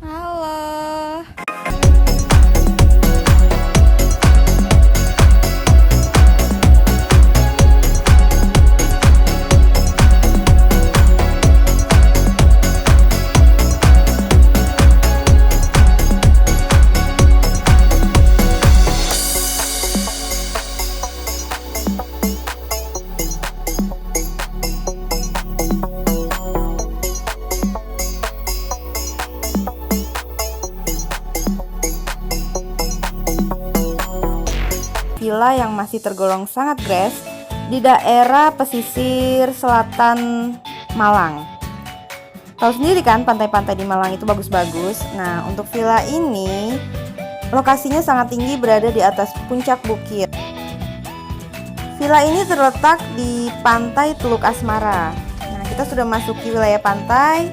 Halo. Villa yang masih tergolong sangat grass di daerah pesisir selatan Malang. Tahu sendiri kan, pantai-pantai di Malang itu bagus-bagus. Nah, untuk villa ini lokasinya sangat tinggi, berada di atas puncak bukit. Villa ini terletak di pantai Teluk Asmara. Nah, kita sudah masuki wilayah pantai.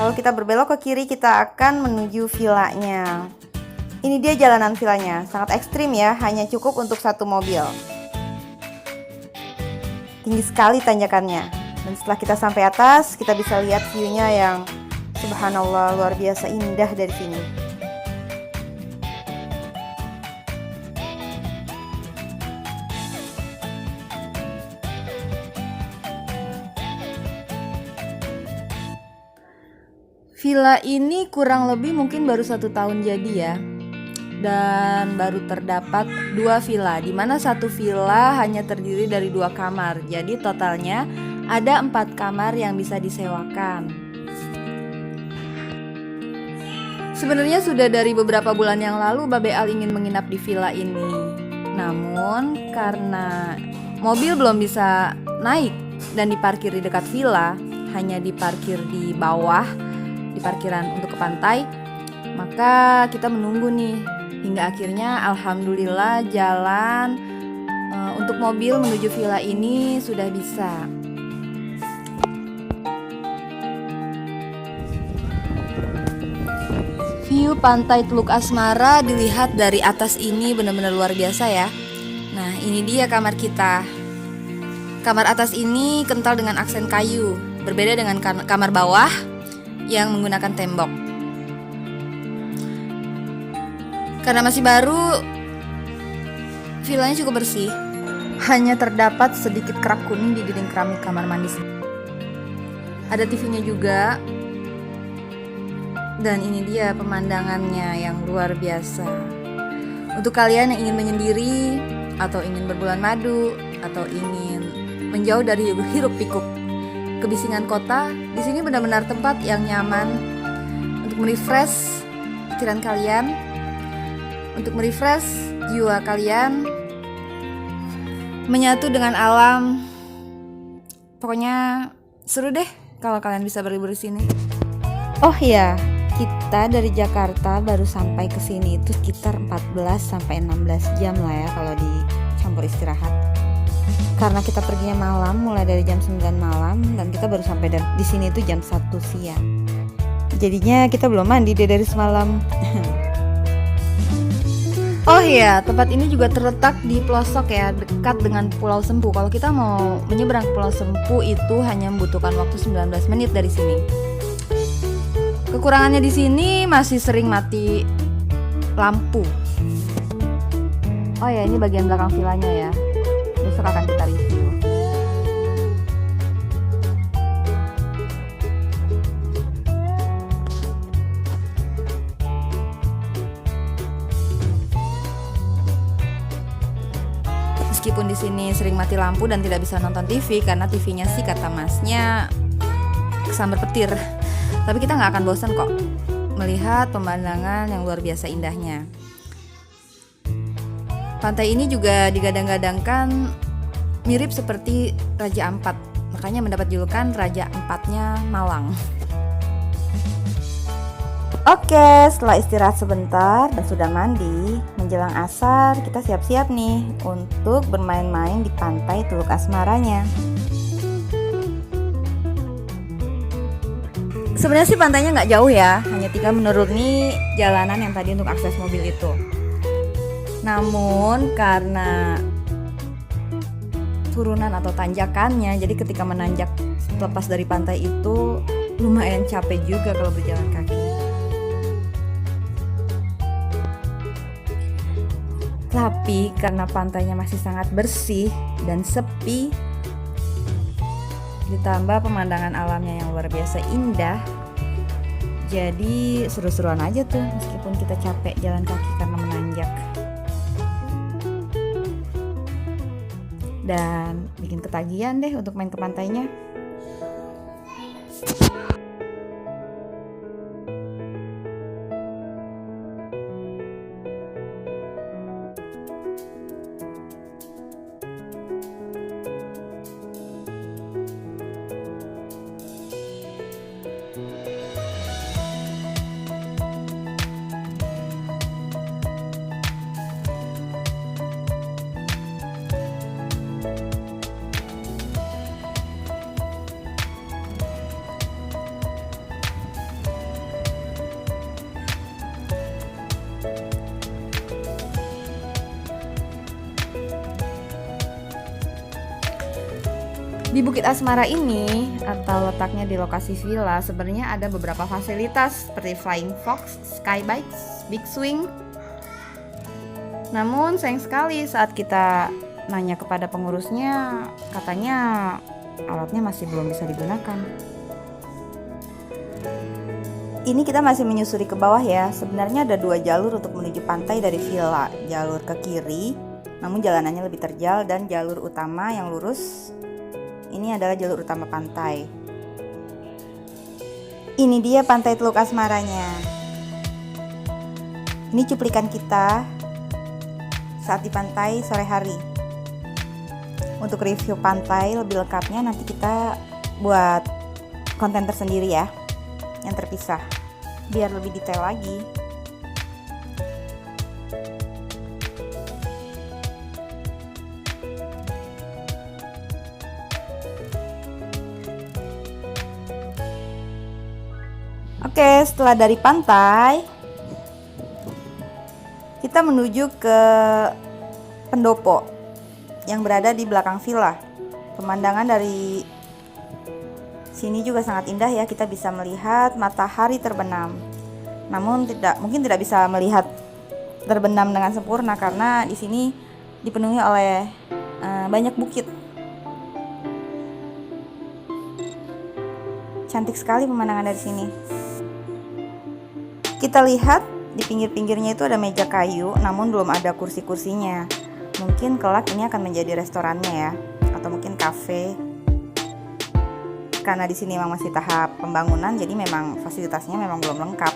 Lalu kita berbelok ke kiri, kita akan menuju villanya. Ini dia jalanan villanya, sangat ekstrim ya, hanya cukup untuk satu mobil. Tinggi sekali tanjakannya. Dan setelah kita sampai atas, kita bisa lihat view-nya yang subhanallah luar biasa indah dari sini. Villa ini kurang lebih mungkin baru 1 tahun jadi ya. Dan baru terdapat 2 villa, di mana satu villa hanya terdiri dari 2 kamar. Jadi totalnya ada 4 kamar yang bisa disewakan. Sebenarnya sudah dari beberapa bulan yang lalu Babe Al ingin menginap di villa ini. Namun karena mobil belum bisa naik dan diparkir di dekat villa, hanya diparkir di bawah, di parkiran untuk ke pantai, maka kita menunggu nih. Hingga akhirnya alhamdulillah jalan untuk mobil menuju villa ini sudah bisa. View pantai Teluk Asmara dilihat dari atas ini benar-benar luar biasa ya. Nah, ini dia kamar kita. Kamar atas ini kental dengan aksen kayu, berbeda dengan kamar bawah yang menggunakan tembok. Karena masih baru, villanya cukup bersih. Hanya terdapat sedikit kerak kuning di dinding keramik kamar mandi. Ada TV-nya juga. Dan ini dia pemandangannya yang luar biasa. Untuk kalian yang ingin menyendiri, atau ingin berbulan madu, atau ingin menjauh dari hiruk pikuk kebisingan kota, di sini benar-benar tempat yang nyaman untuk merefresh pikiran kalian, untuk merefresh jiwa kalian, menyatu dengan alam. Pokoknya seru deh kalau kalian bisa berlibur di sini. Oh iya, kita dari Jakarta baru sampai ke sini itu sekitar 14 sampai 16 jam lah ya kalau dicampur istirahat. Karena kita perginya malam, mulai dari jam 9 malam, dan kita baru sampai di sini itu jam 1 siang. Jadinya kita belum mandi deh dari semalam. Oh iya, tempat ini juga terletak di pelosok ya, dekat dengan Pulau Sempu. Kalau kita mau menyeberang ke Pulau Sempu itu hanya membutuhkan waktu 19 menit dari sini. Kekurangannya di sini masih sering mati lampu. Oh ya, ini bagian belakang villanya ya. Besok akan kita review. Meskipun di sini sering mati lampu dan tidak bisa nonton TV karena TV-nya sih kata masnya kesambar petir. Tapi kita nggak akan bosan kok melihat pemandangan yang luar biasa indahnya. Pantai ini juga digadang-gadangkan mirip seperti Raja Ampat, makanya mendapat julukan Raja Empatnya Malang. Oke, setelah istirahat sebentar dan sudah mandi, menjelang asar kita siap-siap nih untuk bermain-main di pantai Teluk Asmaranya. Sebenarnya sih pantainya nggak jauh ya, hanya tinggal menuruni jalanan yang tadi untuk akses mobil itu. Namun karena turunan atau tanjakannya, jadi ketika menanjak lepas dari pantai itu lumayan capek juga kalau berjalan kaki. Tapi karena pantainya masih sangat bersih dan sepi, ditambah pemandangan alamnya yang luar biasa indah, jadi seru-seruan aja tuh meskipun kita capek jalan kaki karena menanjak. Dan bikin ketagihan deh untuk main ke pantainya. Di Bukit Asmara ini, atau letaknya di lokasi villa, sebenarnya ada beberapa fasilitas seperti Flying Fox, Skybikes, Big Swing. Namun sayang sekali saat kita nanya kepada pengurusnya, katanya alatnya masih belum bisa digunakan. Ini kita masih menyusuri ke bawah ya. Sebenarnya ada 2 jalur untuk menuju pantai dari villa. Jalur ke kiri, namun jalanannya lebih terjal, dan jalur utama yang lurus. Ini adalah jalur utama pantai. Ini dia pantai Teluk Asmaranya. Ini cuplikan kita saat di pantai sore hari. Untuk review pantai lebih lengkapnya nanti kita buat konten tersendiri ya, yang terpisah, biar lebih detail lagi. Oke, setelah dari pantai, kita menuju ke pendopo yang berada di belakang villa. Pemandangan dari sini juga sangat indah ya, kita bisa melihat matahari terbenam. Namun mungkin tidak bisa melihat terbenam dengan sempurna karena di sini dipenuhi oleh banyak bukit. Cantik sekali pemandangan dari sini. Kita lihat di pinggir-pinggirnya itu ada meja kayu, namun belum ada kursi-kursinya. Mungkin kelak ini akan menjadi restorannya ya, atau mungkin kafe. Karena di sini memang masih tahap pembangunan, jadi memang fasilitasnya memang belum lengkap.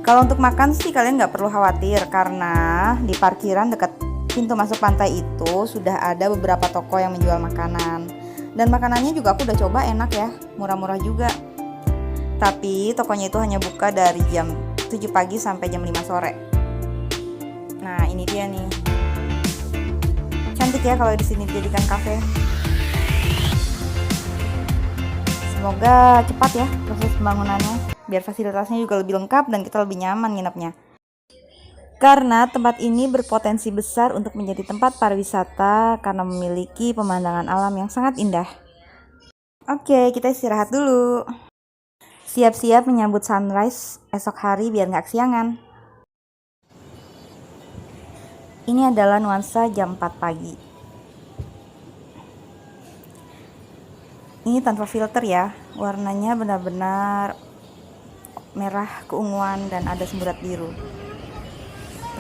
Kalau untuk makan sih kalian nggak perlu khawatir, karena di parkiran dekat pintu masuk pantai itu sudah ada beberapa toko yang menjual makanan. Dan makanannya juga aku udah coba, enak ya, murah-murah juga. Tapi tokonya itu hanya buka dari jam 7 pagi sampai jam 5 sore. Nah, ini dia nih. Cantik ya kalau di sini dijadikan kafe. Semoga cepat ya proses pembangunannya, biar fasilitasnya juga lebih lengkap dan kita lebih nyaman nginepnya. Karena tempat ini berpotensi besar untuk menjadi tempat pariwisata karena memiliki pemandangan alam yang sangat indah. Oke, kita istirahat dulu. Siap-siap menyambut sunrise esok hari biar nggak kesiangan. Ini adalah nuansa jam 4 pagi. Ini tanpa filter ya, warnanya benar-benar merah keunguan dan ada semburat biru.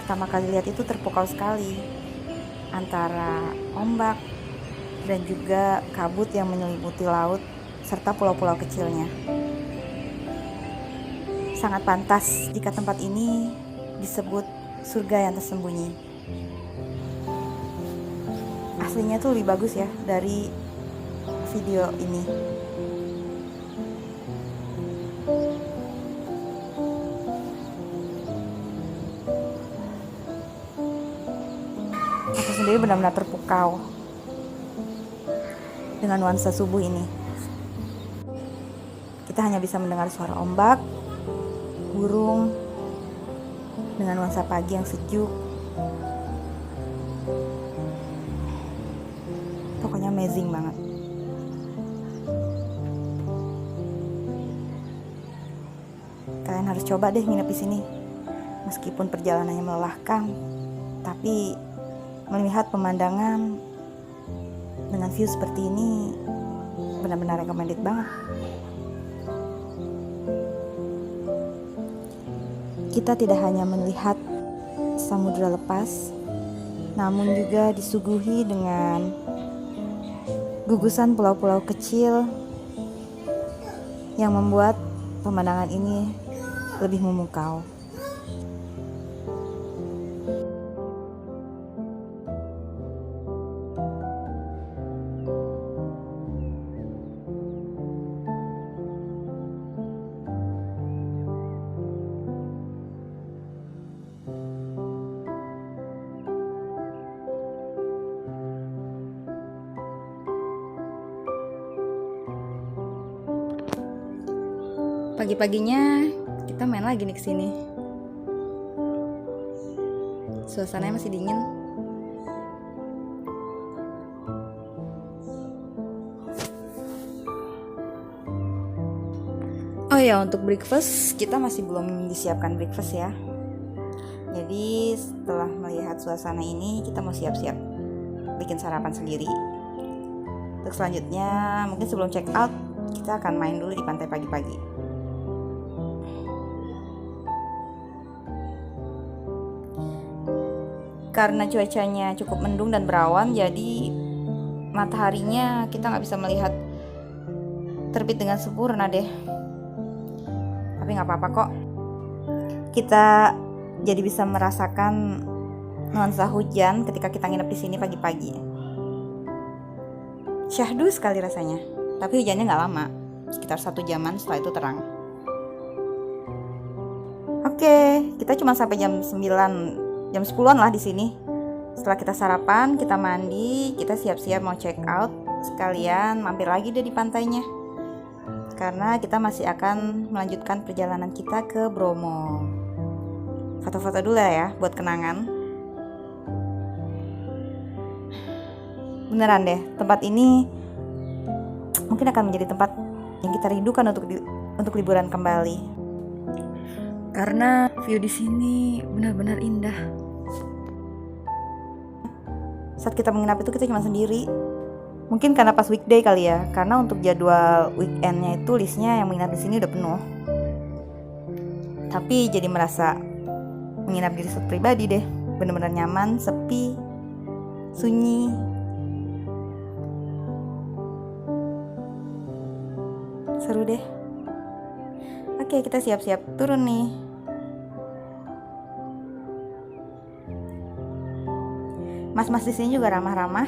Pertama kali lihat itu terpukau sekali antara ombak dan juga kabut yang menyelimuti laut serta pulau-pulau kecilnya. Sangat pantas jika tempat ini disebut surga yang tersembunyi. Aslinya tuh lebih bagus ya dari video ini. Aku sendiri benar-benar terpukau dengan nuansa subuh ini. Kita hanya bisa mendengar suara ombak, burung, dengan nuansa pagi yang sejuk. Pokoknya amazing banget. Kalian harus harus coba deh nginep di sini. Meskipun perjalanannya melelahkan, tapi melihat pemandangan dengan view seperti ini benar-benar recommended banget. Kita tidak hanya melihat samudra lepas, namun juga disuguhi dengan gugusan pulau-pulau kecil yang membuat pemandangan ini lebih memukau. Pagi-paginya kita main lagi nih kesini. Suasananya masih dingin. Oh ya, untuk breakfast kita masih belum disiapkan breakfast ya. Jadi setelah melihat suasana ini kita mau siap-siap bikin sarapan sendiri. Untuk selanjutnya mungkin sebelum check out kita akan main dulu di pantai pagi-pagi. Karena cuacanya cukup mendung dan berawan, jadi mataharinya kita nggak bisa melihat terbit dengan sempurna deh. Tapi nggak apa-apa kok. Kita jadi bisa merasakan nuansa hujan ketika kita nginep di sini pagi-pagi. Syahdu sekali rasanya. Tapi hujannya nggak lama, sekitar 1 jaman setelah itu terang. Oke, kita cuma sampai jam 10-an lah di sini. Setelah kita sarapan, kita mandi, kita siap-siap mau check out. Sekalian mampir lagi deh di pantainya. Karena kita masih akan melanjutkan perjalanan kita ke Bromo. Foto-foto dulu ya buat kenangan. Beneran deh, tempat ini mungkin akan menjadi tempat yang kita rindukan untuk liburan kembali. Karena view di sini benar-benar indah. Saat kita menginap itu kita cuma sendiri. Mungkin karena pas weekday kali ya. Karena untuk jadwal weekendnya itu listnya yang menginap di sini udah penuh. Tapi jadi merasa menginap di resort pribadi deh. Benar-benar nyaman, sepi, sunyi. Seru deh. Oke, kita siap-siap turun nih. Mas-mas di sini juga ramah-ramah.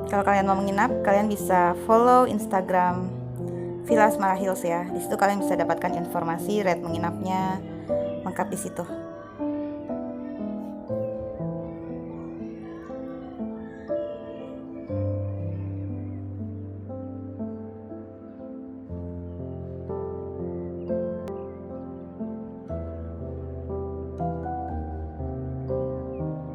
Kalau kalian mau menginap, kalian bisa follow Instagram Villa Asmara Hills ya. Di situ kalian bisa dapatkan informasi rate menginapnya lengkap di situ.